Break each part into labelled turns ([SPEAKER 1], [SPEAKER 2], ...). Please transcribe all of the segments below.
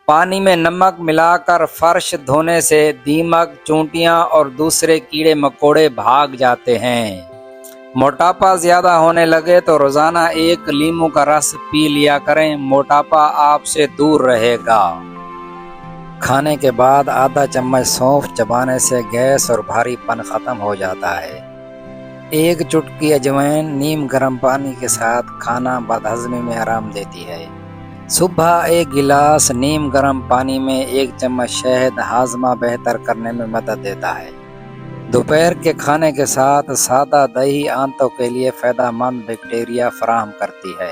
[SPEAKER 1] پانی میں نمک ملا کر فرش دھونے سے دیمک، چونٹیاں اور دوسرے کیڑے مکوڑے بھاگ جاتے ہیں۔ موٹاپا زیادہ ہونے لگے تو روزانہ 1 لیموں کا رس پی لیا کریں، موٹاپا آپ سے دور رہے گا۔ کھانے کے بعد آدھا چمچ سونف چبانے سے گیس اور بھاری پن ختم ہو جاتا ہے۔ 1 چٹکی اجوائن نیم گرم پانی کے ساتھ کھانا بدہضمی میں آرام دیتی ہے۔ صبح 1 گلاس نیم گرم پانی میں 1 چمچ شہد ہاضمہ بہتر کرنے میں مدد دیتا ہے۔ دوپہر کے کھانے کے ساتھ سادہ دہی آنتوں کے لیے فائدہ مند بیکٹیریا فراہم کرتی ہے۔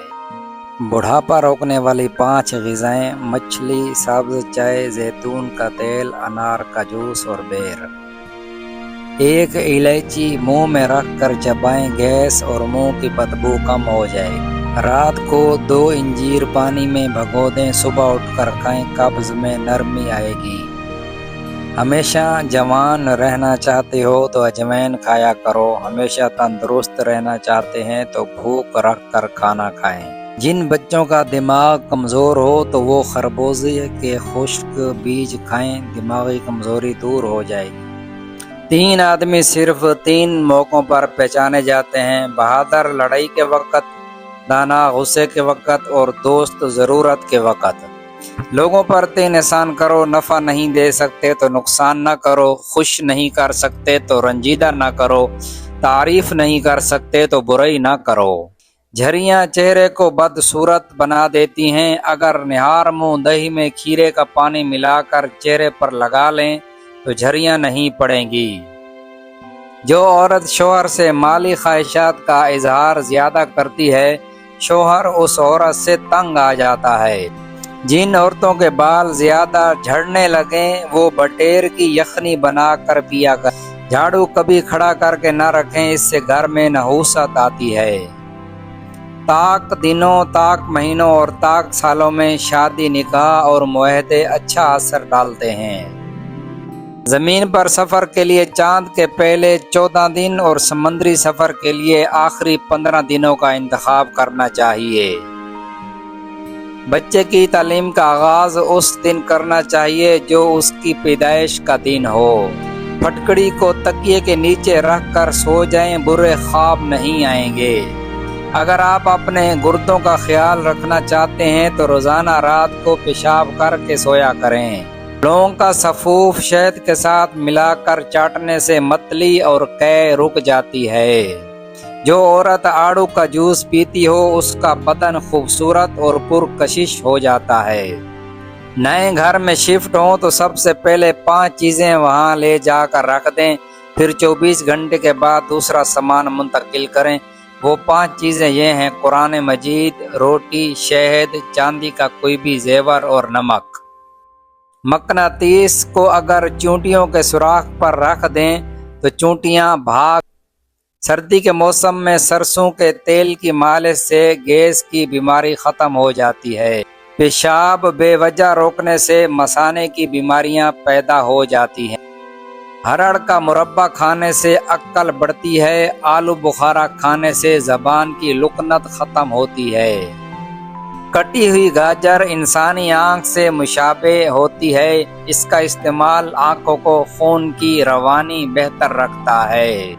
[SPEAKER 1] بڑھاپا روکنے والی 5 غذائیں: مچھلی، سبز چائے، زیتون کا تیل، انار کا جوس اور بیر۔ 1 الائچی منہ میں رکھ کر چبائیں، گیس اور منہ کی بدبو کم ہو جائے گی۔ رات کو 2 انجیر پانی میں بھگو دیں، صبح اٹھ کر کھائیں، قبض میں نرمی آئے گی۔ ہمیشہ جوان رہنا چاہتے ہو تو اجوائن کھایا کرو، ہمیشہ تندرست رہنا چاہتے ہیں تو بھوک رکھ کر کھانا کھائیں۔ جن بچوں کا دماغ کمزور ہو تو وہ خربوزے کے خشک بیج کھائیں، دماغی کمزوری دور ہو جائے گی۔ 3 آدمی صرف 3 موقعوں پر پہچانے جاتے ہیں: بہادر لڑائی کے وقت، دانا غصے کے وقت اور دوست ضرورت کے وقت۔ لوگوں پر 3 احسان کرو: نفع نہیں دے سکتے تو نقصان نہ کرو، خوش نہیں کر سکتے تو رنجیدہ نہ کرو، تعریف نہیں کر سکتے تو برائی نہ کرو۔ جھریاں چہرے کو بدصورت بنا دیتی ہیں، اگر نہار منہ دہی میں کھیرے کا پانی ملا کر چہرے پر لگا لیں تو جھریاں نہیں پڑیں گی۔ جو عورت شوہر سے مالی خواہشات کا اظہار زیادہ کرتی ہے، شوہر اس عورت سے تنگ آ جاتا ہے۔ جن عورتوں کے بال زیادہ جھڑنے لگیں وہ بٹیر کی یخنی بنا کر پیا کر۔ جھاڑو کبھی کھڑا کر کے نہ رکھیں، اس سے گھر میں نحوست آتی ہے۔ طاق دنوں، طاق مہینوں اور طاق سالوں میں شادی، نکاح اور معاہدے اچھا اثر ڈالتے ہیں۔ زمین پر سفر کے لیے چاند کے پہلے 14 دن اور سمندری سفر کے لیے آخری 15 دنوں کا انتخاب کرنا چاہیے۔ بچے کی تعلیم کا آغاز اس دن کرنا چاہیے جو اس کی پیدائش کا دن ہو۔ پھٹکڑی کو تکیے کے نیچے رکھ کر سو جائیں، برے خواب نہیں آئیں گے۔ اگر آپ اپنے گردوں کا خیال رکھنا چاہتے ہیں تو روزانہ رات کو پیشاب کر کے سویا کریں۔ لونگ کا سفوف شہد کے ساتھ ملا کر چاٹنے سے متلی اور قے رک جاتی ہے۔ جو عورت آڑو کا جوس پیتی ہو اس کا بدن خوبصورت اور پرکشش ہو جاتا ہے۔ نئے گھر میں شفٹ ہوں تو سب سے پہلے 5 چیزیں وہاں لے جا کر رکھ دیں، پھر 24 گھنٹے کے بعد دوسرا سامان منتقل کریں۔ وہ 5 چیزیں یہ ہیں: قرآن مجید، روٹی، شہد، چاندی کا کوئی بھی زیور اور نمک۔ مقناطیس کو اگر چونٹیوں کے سوراخ پر رکھ دیں تو چونٹیاں بھاگ۔ سردی کے موسم میں سرسوں کے تیل کی مالش سے گیس کی بیماری ختم ہو جاتی ہے۔ پیشاب بے وجہ روکنے سے مثانے کی بیماریاں پیدا ہو جاتی ہیں۔ ہرڑ کا مربع کھانے سے عقل بڑھتی ہے۔ آلو بخارا کھانے سے زبان کی لکنت ختم ہوتی ہے۔ کٹی ہوئی گاجر انسانی آنکھ سے مشابہ ہوتی ہے، اس کا استعمال آنکھوں کو خون کی روانی بہتر رکھتا ہے۔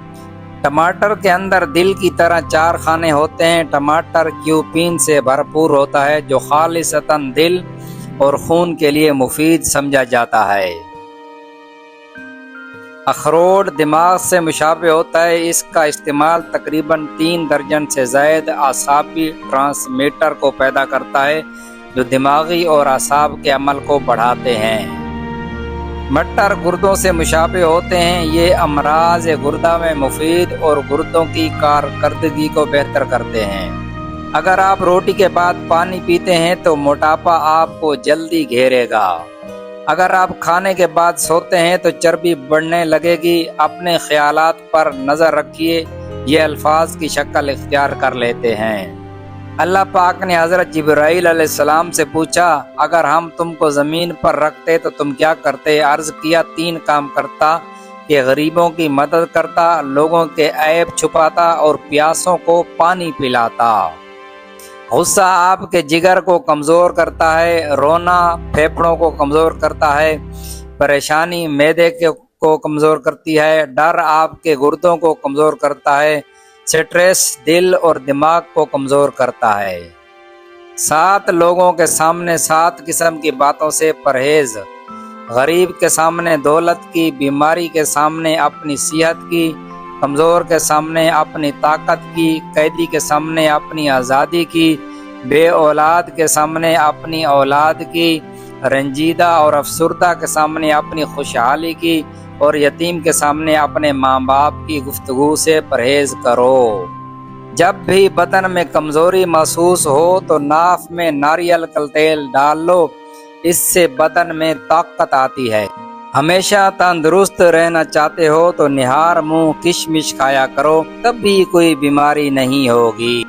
[SPEAKER 1] ٹماٹر کے اندر دل کی طرح 4 خانے ہوتے ہیں۔ ٹماٹر کیوپین سے بھرپور ہوتا ہے جو خالصتاً دل اور خون کے لیے مفید سمجھا جاتا ہے۔ اخروٹ دماغ سے مشابہ ہوتا ہے، اس کا استعمال تقریباً 3 درجن سے زائد اعصابی ٹرانسمیٹر کو پیدا کرتا ہے جو دماغی اور اعصاب کے عمل کو بڑھاتے ہیں۔ مٹر گردوں سے مشابہ ہوتے ہیں، یہ امراض گردہ میں مفید اور گردوں کی کارکردگی کو بہتر کرتے ہیں۔ اگر آپ روٹی کے بعد پانی پیتے ہیں تو موٹاپا آپ کو جلدی گھیرے گا۔ اگر آپ کھانے کے بعد سوتے ہیں تو چربی بڑھنے لگے گی۔ اپنے خیالات پر نظر رکھیے، یہ الفاظ کی شکل اختیار کر لیتے ہیں۔ اللہ پاک نے حضرت جبرائیل علیہ السلام سے پوچھا، اگر ہم تم کو زمین پر رکھتے تو تم کیا کرتے؟ عرض کیا، 3 کام کرتا کہ غریبوں کی مدد کرتا، لوگوں کے عیب چھپاتا اور پیاسوں کو پانی پلاتا۔ غصہ آپ کے جگر کو کمزور کرتا ہے، رونا پھیپھڑوں کو کمزور کرتا ہے، پریشانی معدے کو کمزور کرتی ہے، ڈر آپ کے گردوں کو کمزور کرتا ہے، سٹریس دل اور دماغ کو کمزور کرتا ہے۔ 7 لوگوں کے سامنے 7 قسم کی باتوں سے پرہیز، غریب کے سامنے دولت کی، بیماری کے سامنے اپنی صحت کی، کمزور کے سامنے اپنی طاقت کی، قیدی کے سامنے اپنی آزادی کی، بے اولاد کے سامنے اپنی اولاد کی، رنجیدہ اور افسردہ کے سامنے اپنی خوشحالی کی، اور یتیم کے سامنے اپنے ماں باپ کی گفتگو سے پرہیز کرو۔ جب بھی بدن میں کمزوری محسوس ہو تو ناف میں ناریل کا تیل ڈال لو، اس سے بدن میں طاقت آتی ہے۔ ہمیشہ تندرست رہنا چاہتے ہو تو نہار منہ کشمش کھایا کرو، تب بھی کوئی بیماری نہیں ہوگی۔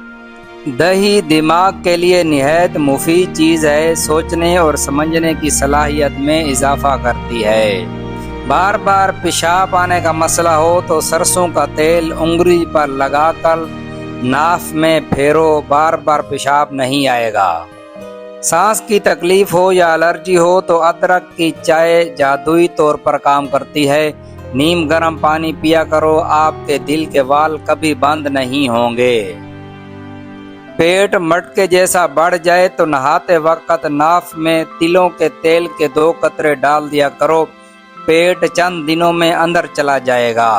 [SPEAKER 1] دہی دماغ کے لیے نہایت مفید چیز ہے، سوچنے اور سمجھنے کی صلاحیت میں اضافہ کرتی ہے۔ بار بار پیشاب آنے کا مسئلہ ہو تو سرسوں کا تیل انگلی پر لگا کر ناف میں پھیرو، بار بار پیشاب نہیں آئے گا۔ سانس کی تکلیف ہو یا الرجی ہو تو ادرک کی چائے جادوئی طور پر کام کرتی ہے، نیم گرم پانی پیا کرو، آپ کے دل کے وال کبھی بند نہیں ہوں گے۔ پیٹ مٹکے جیسا بڑھ جائے تو نہاتے وقت ناف میں تلوں کے تیل کے 2 قطرے ڈال دیا کرو، پیٹ چند دنوں میں اندر چلا جائے گا۔